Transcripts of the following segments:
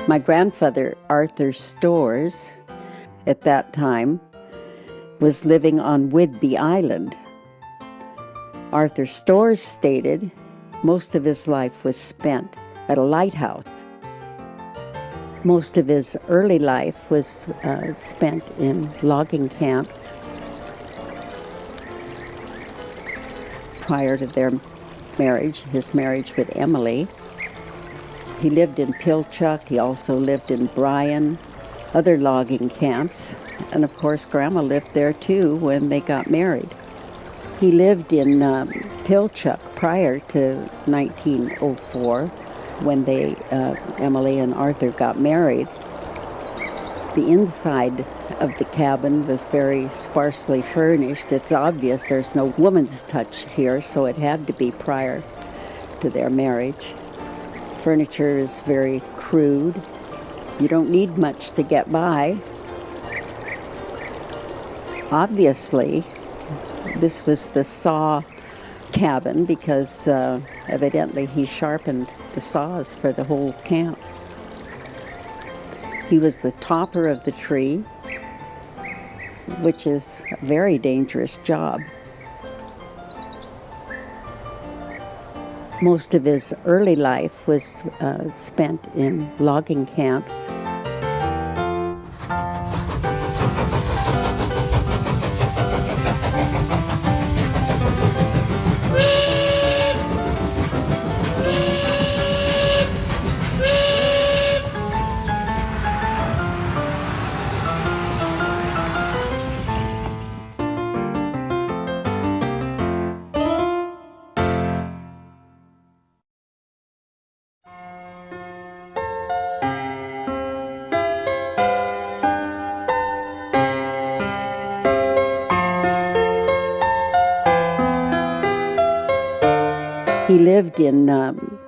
My grandfather, Arthur Storrs, at that time, was living on Whidbey Island. Arthur Storrs stated most of his life was spent at a lighthouse. Most of his early life was spent in logging camps prior to their marriage, his marriage with Emily. He lived in Pilchuck. He also lived in Bryan, other logging camps. And of course, Grandma lived there too when they got married. He lived in Pilchuck prior to 1904 when Emily and Arthur got married. The inside of the cabin was very sparsely furnished. It's obvious there's no woman's touch here, so it had to be prior to their marriage. Furniture is very crude. You don't need much to get by. Obviously, this was the saw cabin because evidently he sharpened the saws for the whole camp. He was the topper of the tree, which is a very dangerous job. Most of his early life was spent in logging camps. He lived in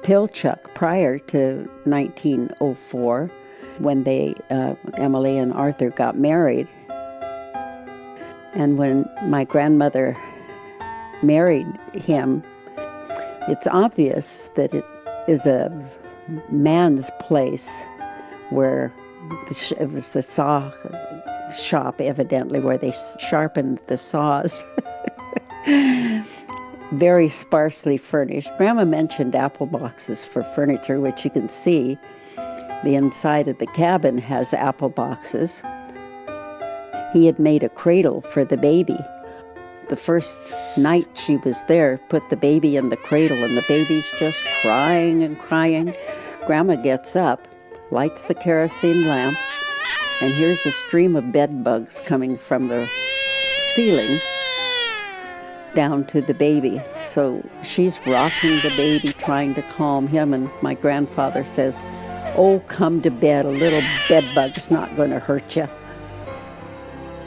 Pilchuck prior to 1904 when Emily and Arthur got married. And when my grandmother married him, it's obvious that it is a man's place where it was the saw shop, evidently, where they sharpened the saws. Very sparsely furnished. Grandma mentioned apple boxes for furniture, which you can see. The inside of the cabin has apple boxes. He had made a cradle for the baby. The first night she was there, put the baby in the cradle, and the baby's just crying and crying. Grandma gets up, lights the kerosene lamp, and here's a stream of bed bugs coming from the ceiling down to the baby. So she's rocking the baby, trying to calm him, and my grandfather says, "Oh, come to bed, a little bed bug's not going to hurt you."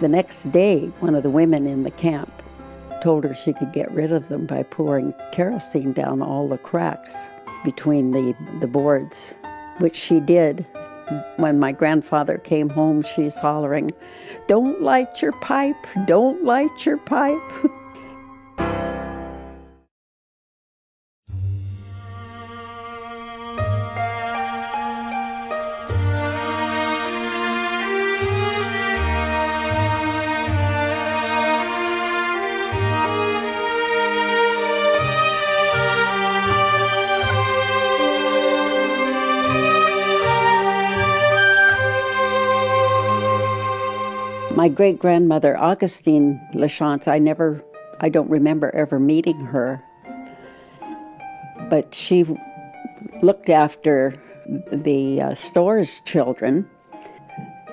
The next day, one of the women in the camp told her she could get rid of them by pouring kerosene down all the cracks between the boards, which she did. When my grandfather came home, she's hollering, "Don't light your pipe, don't light your pipe." My great-grandmother, Augustine Lachance, I don't remember ever meeting her, but she looked after the Storrs children.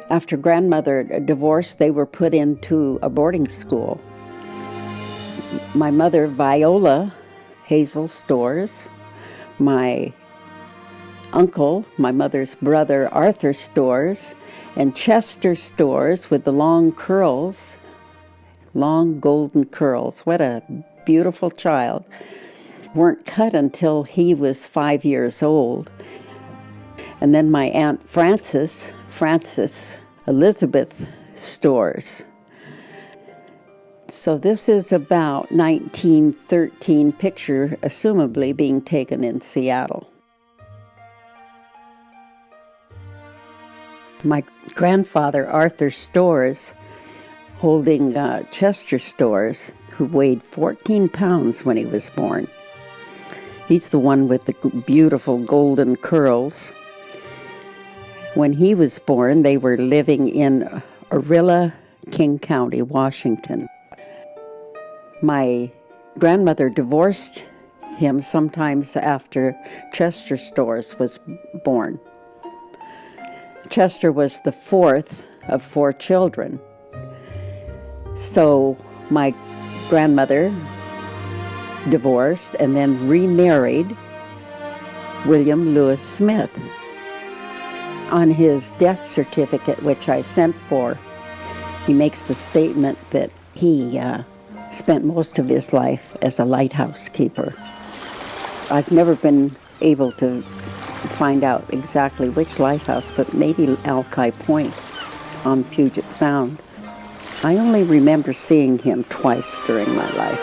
After grandmother divorced, they were put into a boarding school. My mother, Viola Hazel Storrs, my uncle, my mother's brother, Arthur Storrs, and Chester Storrs with the long curls, long golden curls. What a beautiful child. Weren't cut until he was 5 years old. And then my Aunt Frances Elizabeth Storrs. So this is about 1913 picture, assumably being taken in Seattle. My grandfather, Arthur Storrs, holding Chester Storrs, who weighed 14 pounds when he was born. He's the one with the beautiful golden curls. When he was born, they were living in Orilla, King County, Washington. My grandmother divorced him sometimes after Chester Storrs was born. Chester was the fourth of 4 children. So my grandmother divorced and then remarried William Lewis Smith. On his death certificate, which I sent for, he makes the statement that he spent most of his life as a lighthouse keeper. I've never been able to find out exactly which lighthouse, but maybe Alki Point on Puget Sound. I only remember seeing him twice during my life.